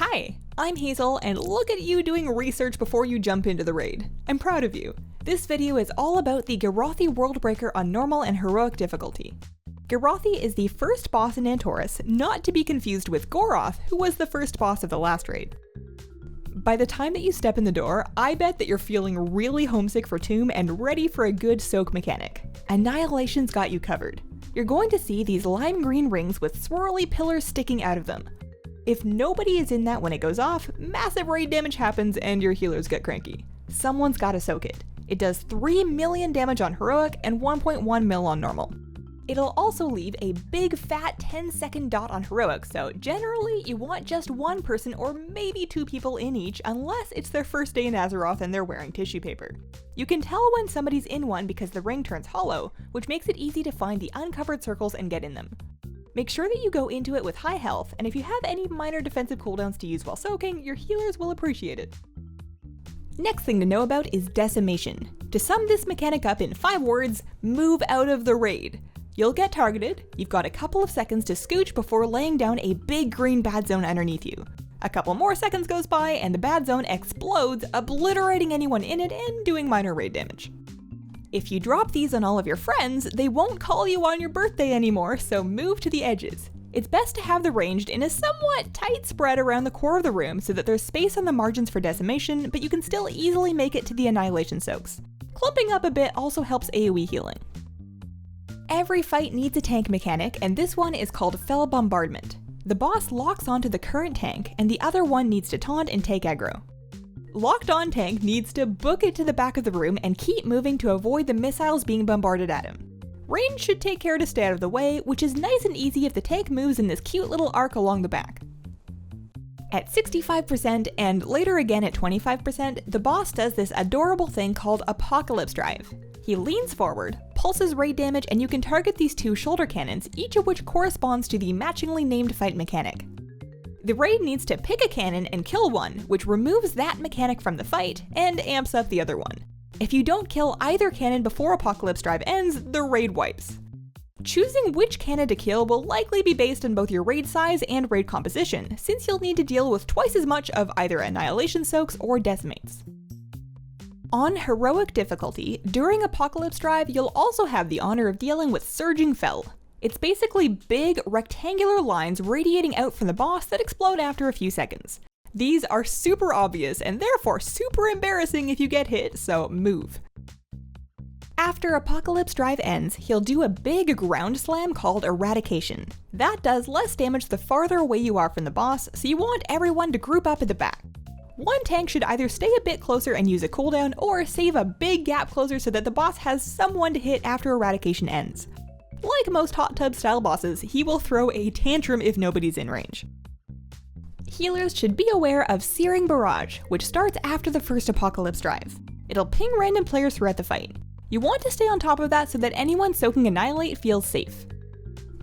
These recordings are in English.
Hi, I'm Hazel, and look at you doing research before you jump into the raid. I'm proud of you. This video is all about the Girathi Worldbreaker on normal and heroic difficulty. Girathi is the first boss in Antorus, not to be confused with Goroth, who was the first boss of the last raid. By the time that you step in the door, I bet that you're feeling really homesick for Tomb and ready for a good soak mechanic. Annihilation's got you covered. You're going to see these lime green rings with swirly pillars sticking out of them. If nobody is in that when it goes off, massive raid damage happens and your healers get cranky. Someone's gotta soak it. It does 3 million damage on heroic and 1.1 mil on normal. It'll also leave a big fat 10-second dot on heroic, so generally you want just one person or maybe two people in each unless it's their first day in Azeroth and they're wearing tissue paper. You can tell when somebody's in one because the ring turns hollow, which makes it easy to find the uncovered circles and get in them. Make sure that you go into it with high health, and if you have any minor defensive cooldowns to use while soaking, your healers will appreciate it. Next thing to know about is Decimation. To sum this mechanic up in 5 words, move out of the raid. You'll get targeted, you've got a couple of seconds to scooch before laying down a big green bad zone underneath you. A couple more seconds goes by and the bad zone explodes, obliterating anyone in it and doing minor raid damage. If you drop these on all of your friends, they won't call you on your birthday anymore, so move to the edges. It's best to have the ranged in a somewhat tight spread around the core of the room so that there's space on the margins for decimation, but you can still easily make it to the annihilation soaks. Clumping up a bit also helps AoE healing. Every fight needs a tank mechanic, and this one is called Fell Bombardment. The boss locks onto the current tank, and the other one needs to taunt and take aggro. Locked on tank needs to book it to the back of the room and keep moving to avoid the missiles being bombarded at him. Range should take care to stay out of the way, which is nice and easy if the tank moves in this cute little arc along the back. At 65% and later again at 25%, the boss does this adorable thing called Apocalypse Drive. He leans forward, pulses raid damage, and you can target these 2 shoulder cannons, each of which corresponds to the matchingly named fight mechanic. The raid needs to pick a cannon and kill one, which removes that mechanic from the fight and amps up the other one. If you don't kill either cannon before Apocalypse Drive ends, the raid wipes. Choosing which cannon to kill will likely be based on both your raid size and raid composition, since you'll need to deal with twice as much of either annihilation soaks or decimates. On heroic difficulty, during Apocalypse Drive, you'll also have the honor of dealing with Surging Fell. It's basically big, rectangular lines radiating out from the boss that explode after a few seconds. These are super obvious and therefore super embarrassing if you get hit, so move. After Apocalypse Drive ends, he'll do a big ground slam called Eradication. That does less damage the farther away you are from the boss, so you want everyone to group up at the back. One tank should either stay a bit closer and use a cooldown, or save a big gap closer so that the boss has someone to hit after Eradication ends. Like most hot tub style bosses, he will throw a tantrum if nobody's in range. Healers should be aware of Searing Barrage, which starts after the first Apocalypse Drive. It'll ping random players throughout the fight. You want to stay on top of that so that anyone soaking Annihilate feels safe.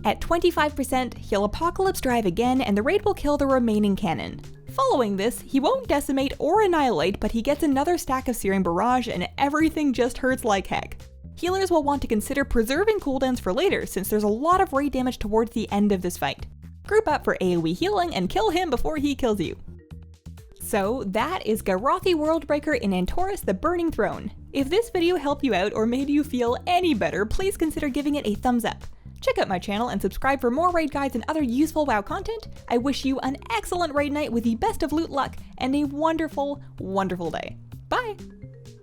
At 25%, he'll Apocalypse Drive again and the raid will kill the remaining cannon. Following this, he won't decimate or annihilate, but he gets another stack of Searing Barrage and everything just hurts like heck. Healers will want to consider preserving cooldowns for later since there's a lot of raid damage towards the end of this fight. Group up for AoE healing and kill him before he kills you. So that is Girathi Worldbreaker in Antorus the Burning Throne. If this video helped you out or made you feel any better, please consider giving it a thumbs up. Check out my channel and subscribe for more raid guides and other useful WoW content. I wish you an excellent raid night with the best of loot luck and a wonderful, wonderful day. Bye!